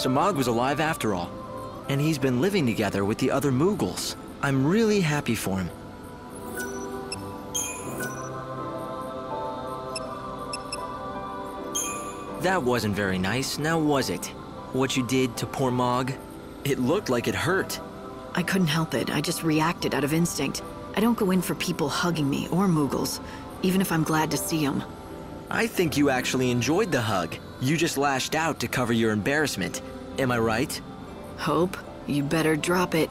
So Mog was alive after all. And he's been living together with the other Moogles. I'm really happy for him. That wasn't very nice, now was it? What you did to poor Mog? It looked like it hurt. I couldn't help it. I just reacted out of instinct. I don't go in for people hugging me or Moogles, even if I'm glad to see them. I think you actually enjoyed the hug. You just lashed out to cover your embarrassment. Am I right? Hope, you better drop it.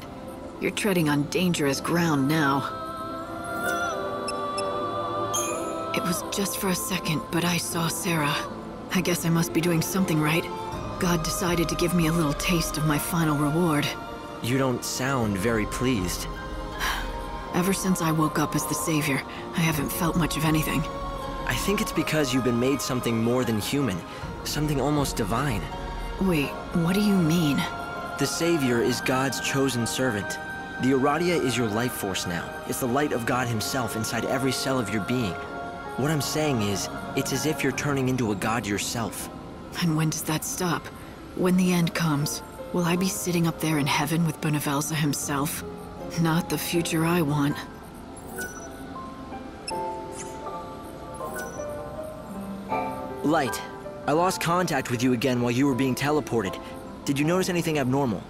You're treading on dangerous ground now. It was just for a second, but I saw Sarah. I guess I must be doing something right. God decided to give me a little taste of my final reward. You don't sound very pleased. Ever since I woke up as the Savior, I haven't felt much of anything. I think it's because you've been made something more than human. Something almost divine. Wait, what do you mean? The Savior is God's chosen servant. The Aradia is your life force now. It's the light of God himself inside every cell of your being. What I'm saying is, it's as if you're turning into a god yourself. And when does that stop? When the end comes, will I be sitting up there in heaven with Benevelza himself? Not the future I want. Light, I lost contact with you again while you were being teleported. Did you notice anything abnormal?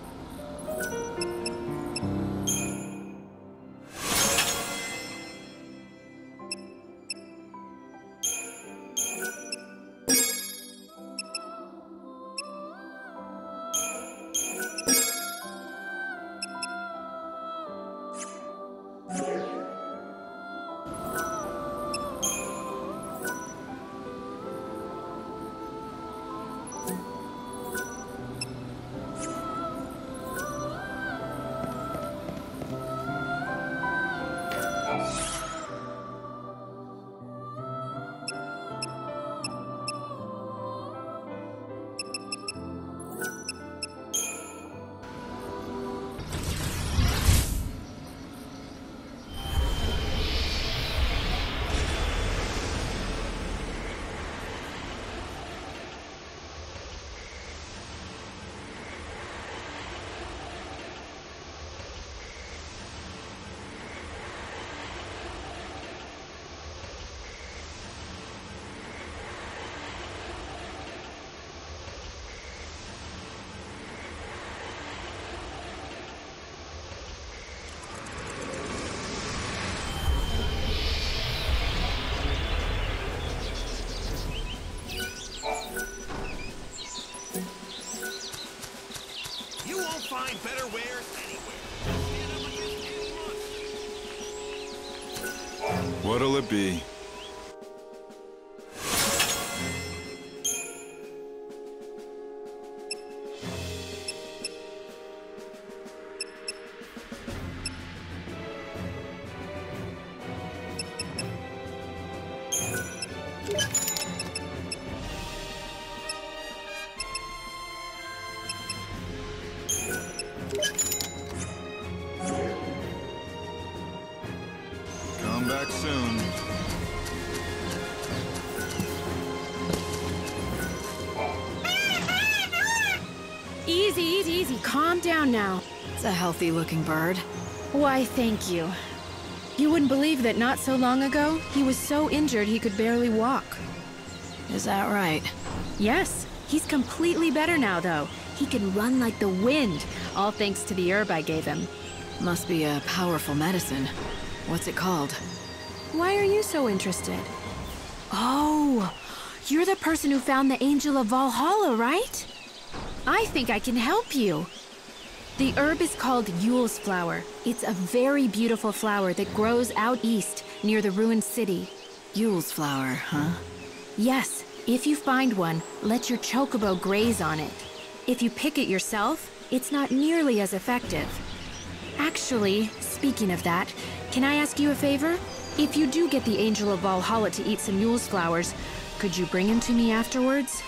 Find better wares anywhere. What'll it be? Come back soon. Easy, easy, easy. Calm down now. It's a healthy-looking bird. Why, thank you. You wouldn't believe that not so long ago, he was so injured he could barely walk. Is that right? Yes, he's completely better now, though. He can run like the wind, all thanks to the herb I gave him. Must be a powerful medicine. What's it called? Why are you so interested? Oh, you're the person who found the Angel of Valhalla, right? I think I can help you. The herb is called Yule's flower. It's a very beautiful flower that grows out east, near the ruined city. Yule's flower, huh? Yes, if you find one, let your chocobo graze on it. If you pick it yourself, it's not nearly as effective. Actually, speaking of that, can I ask you a favor? If you do get the Angel of Valhalla to eat some Yule's flowers, could you bring him to me afterwards?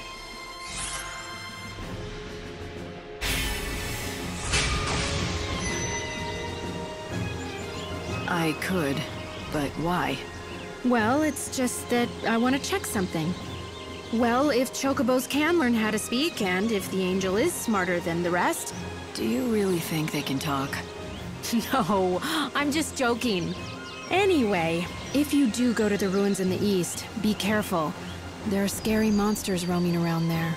I could, but why? Well, it's just that I want to check something. Well, if chocobos can learn how to speak, and if the angel is smarter than the rest... Do you really think they can talk? No, I'm just joking. Anyway, if you do go to the ruins in the east, be careful. There are scary monsters roaming around there.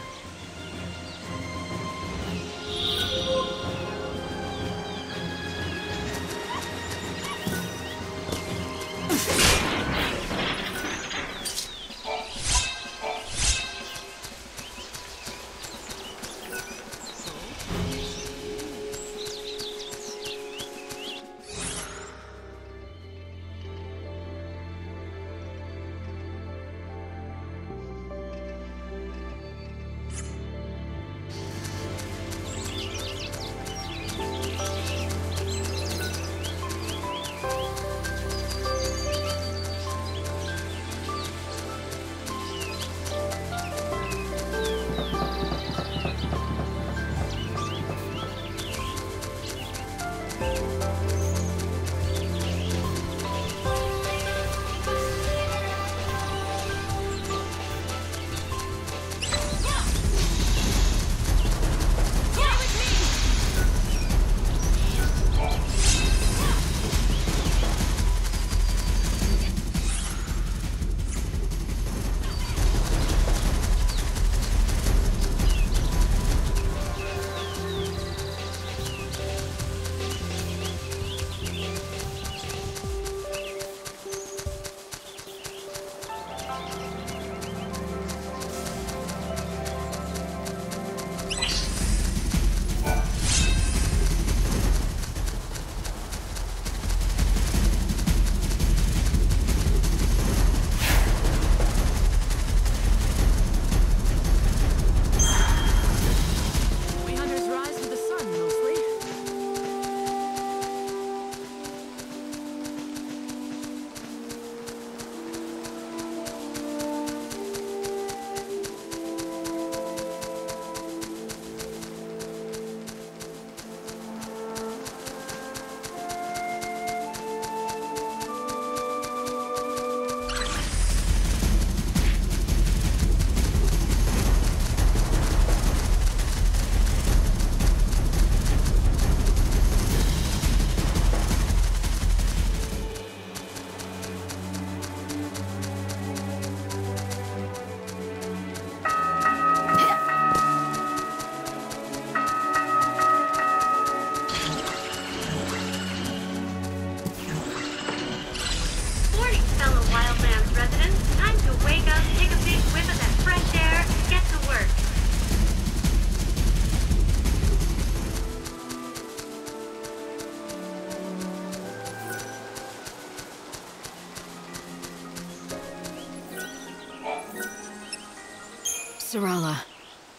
Sarala.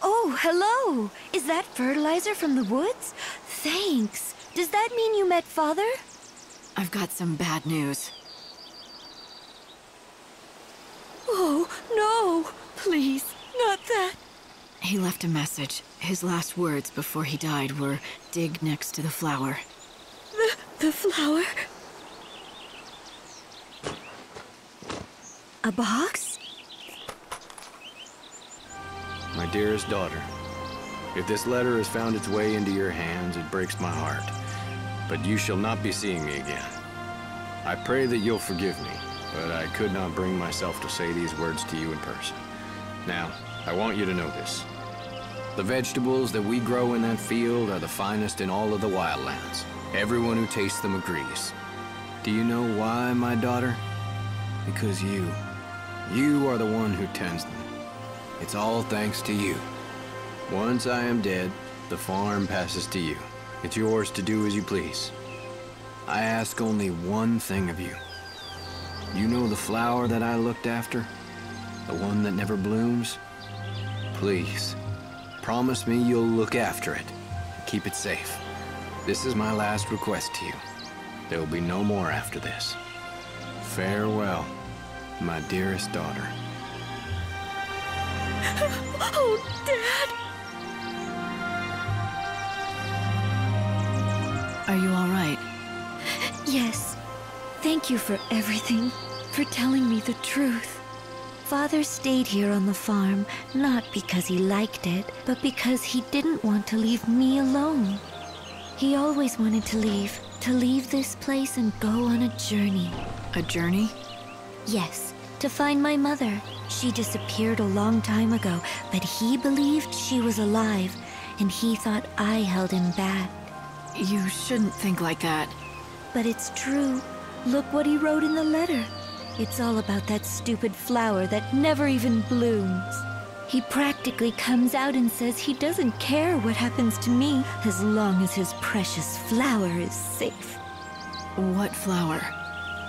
Oh, hello! Is that fertilizer from the woods? Thanks. Does that mean you met Father? I've got some bad news. Oh, no! Please, not that! He left a message. His last words before he died were, "Dig next to the flower." The flower? A box? My dearest daughter, if this letter has found its way into your hands, it breaks my heart. But you shall not be seeing me again. I pray that you'll forgive me, but I could not bring myself to say these words to you in person. Now, I want you to know this. The vegetables that we grow in that field are the finest in all of the wildlands. Everyone who tastes them agrees. Do you know why, my daughter? Because you are the one who tends them. It's all thanks to you. Once I am dead, the farm passes to you. It's yours to do as you please. I ask only one thing of you. You know the flower that I looked after? The one that never blooms? Please, promise me you'll look after it. Keep it safe. This is my last request to you. There will be no more after this. Farewell, my dearest daughter. Oh, Dad! Are you all right? Yes. Thank you for everything. For telling me the truth. father stayed here on the farm, not because he liked it, but because he didn't want to leave me alone. He always wanted to leave this place and go on a journey. A journey? Yes, to find my mother. She disappeared a long time ago, but he believed she was alive, and he thought I held him back. You shouldn't think like that. But it's true. Look what he wrote in the letter. It's all about that stupid flower that never even blooms. He practically comes out and says he doesn't care what happens to me as long as his precious flower is safe. What flower?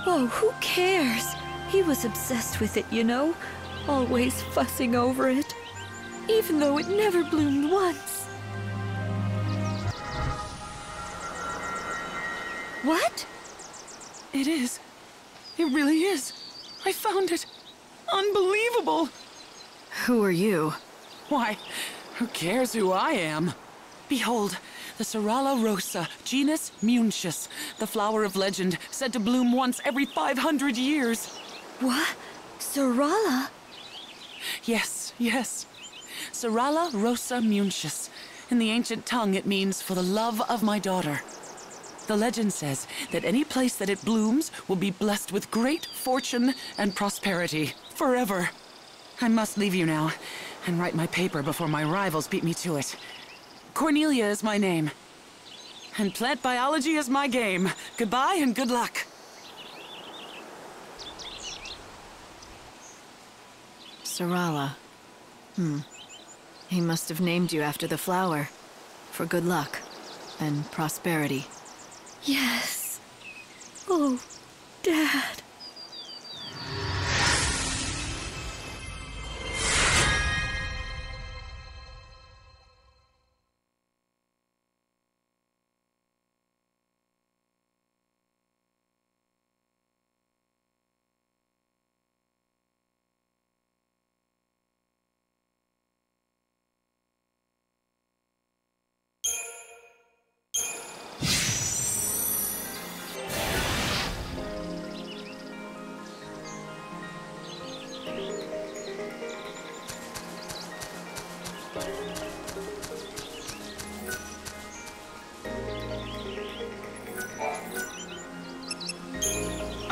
Oh, who cares? He was obsessed with it, you know? Always fussing over it. Even though it never bloomed once. What? It is. It really is. I found it. Unbelievable. Who are you? Why, who cares who I am? Behold, the Serrala rosa, genus Munchus, the flower of legend, said to bloom once every 500 years. What? Serrala? Yes, yes. Serrala rosa Munchus. In the ancient tongue, it means for the love of my daughter. The legend says that any place that it blooms will be blessed with great fortune and prosperity forever. I must leave you now and write my paper before my rivals beat me to it. Cornelia is my name, and plant biology is my game. Goodbye and good luck. Serrala. He must have named you after the flower. For good luck and prosperity. Yes. Oh, Dad.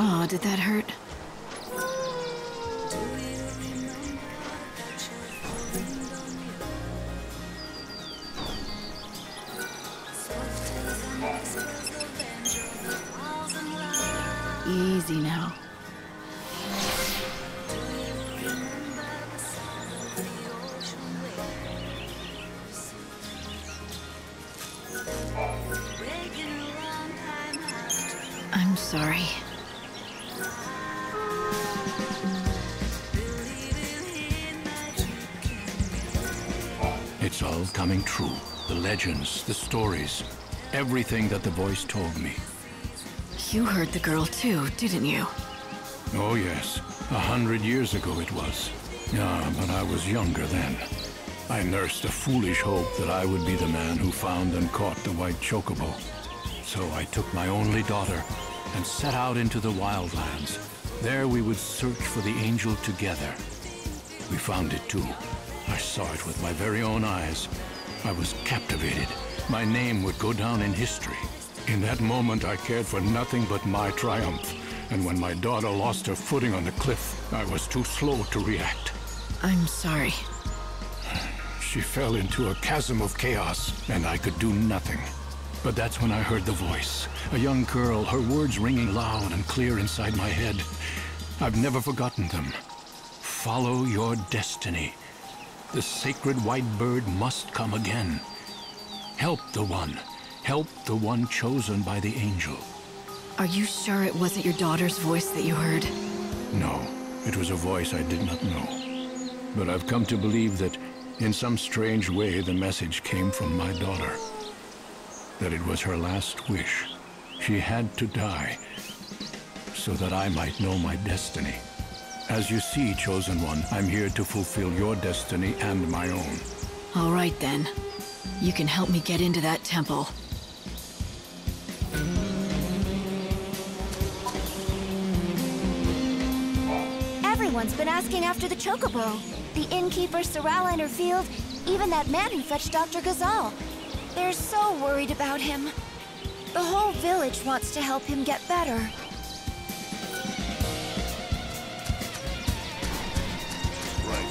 Oh, did that hurt? Easy now. I'm sorry. It's all coming true. The legends, the stories, everything that the voice told me. You heard the girl too, didn't you? Oh yes, 100 years ago it was. Yeah, but I was younger then. I nursed a foolish hope that I would be the man who found and caught the white chocobo. So I took my only daughter and set out into the wildlands. There we would search for the angel together. We found it too. I saw it with my very own eyes. I was captivated. My name would go down in history. In that moment, I cared for nothing but my triumph. And when my daughter lost her footing on the cliff, I was too slow to react. I'm sorry. She fell into a chasm of chaos, and I could do nothing. But that's when I heard the voice. A young girl, her words ringing loud and clear inside my head. I've never forgotten them. Follow your destiny. The sacred white bird must come again. Help the one chosen by the angel. Are you sure it wasn't your daughter's voice that you heard? No, it was a voice I did not know. But I've come to believe that in some strange way the message came from my daughter. That it was her last wish. She had to die so that I might know my destiny. As you see, Chosen One, I'm here to fulfill your destiny and my own. All right then. You can help me get into that temple. Everyone's been asking after the chocobo. The innkeeper, Sorala and her field, even that man who fetched Dr. Ghazal. They're so worried about him. The whole village wants to help him get better. Right.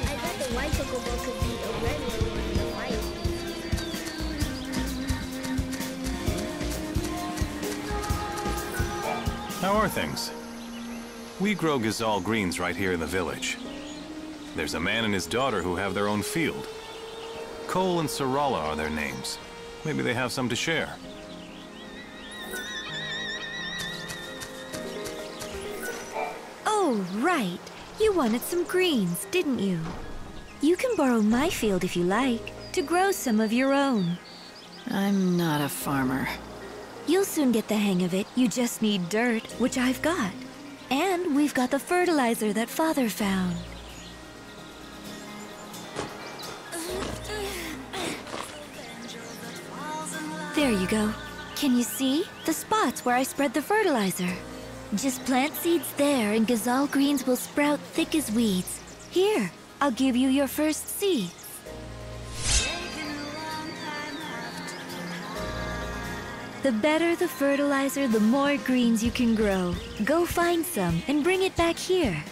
I bet the white chocobo could beat a red one in the fight. How are things? We grow Ghazal greens right here in the village. There's a man and his daughter who have their own field. Cole and Sorala are their names. Maybe they have some to share. Oh, right. You wanted some greens, didn't you? You can borrow my field if you like, to grow some of your own. I'm not a farmer. You'll soon get the hang of it. You just need dirt, which I've got. And we've got the fertilizer that Father found. There you go. Can you see? The spots where I spread the fertilizer. Just plant seeds there and Ghazal greens will sprout thick as weeds. Here, I'll give you your first seeds. The better the fertilizer, the more greens you can grow. Go find some and bring it back here.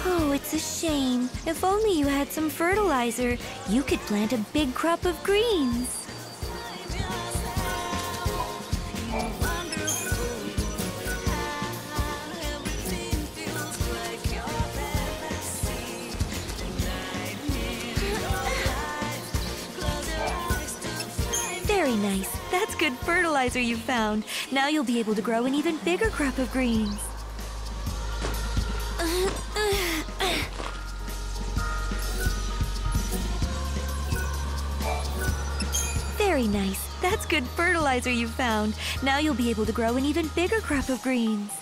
Oh, it's a shame. If only you had some fertilizer, you could plant a big crop of greens. Very nice. That's good fertilizer you found. Now you'll be able to grow an even bigger crop of greens. Very nice. That's good fertilizer you found. Now you'll be able to grow an even bigger crop of greens.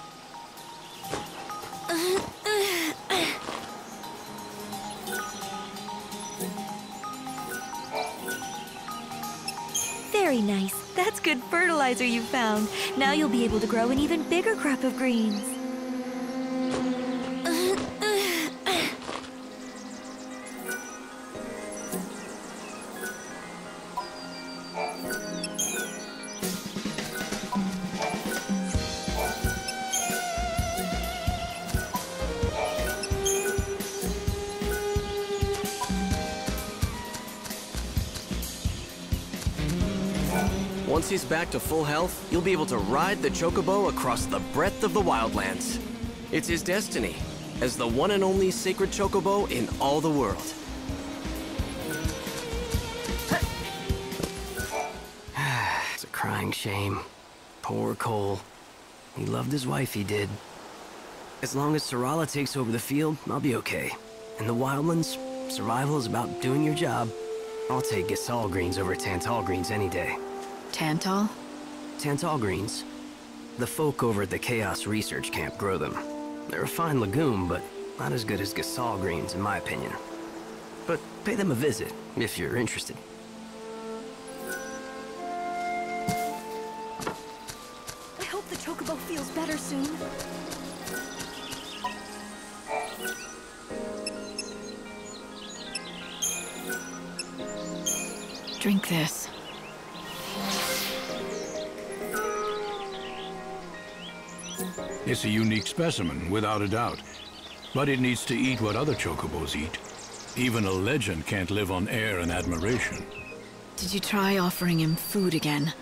Very nice. That's good fertilizer you found. Now you'll be able to grow an even bigger crop of greens. Once he's back to full health, you'll be able to ride the chocobo across the breadth of the wildlands. It's his destiny, as the one and only sacred chocobo in all the world. It's a crying shame. Poor Cole. He loved his wife, he did. As long as Sorala takes over the field, I'll be okay. In the wildlands, survival is about doing your job. I'll take Ghazal greens over Tantal greens any day. Tantal? Tantal greens. The folk over at the Chaos Research Camp grow them. They're a fine legume, but not as good as Ghazal greens, in my opinion. But pay them a visit, if you're interested. I hope the chocobo feels better soon. Drink this. It's a unique specimen, without a doubt. But it needs to eat what other chocobos eat. Even a legend can't live on air and admiration. Did you try offering him food again?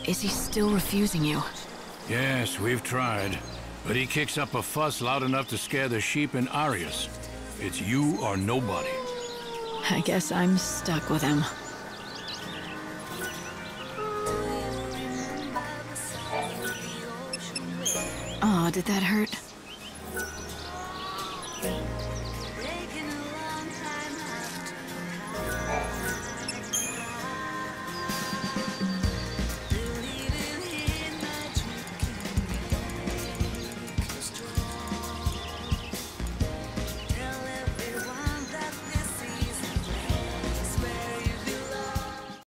Is he still refusing you? Yes, we've tried. But he kicks up a fuss loud enough to scare the sheep in Arius. It's you or nobody. I guess I'm stuck with him. Oh, did that hurt?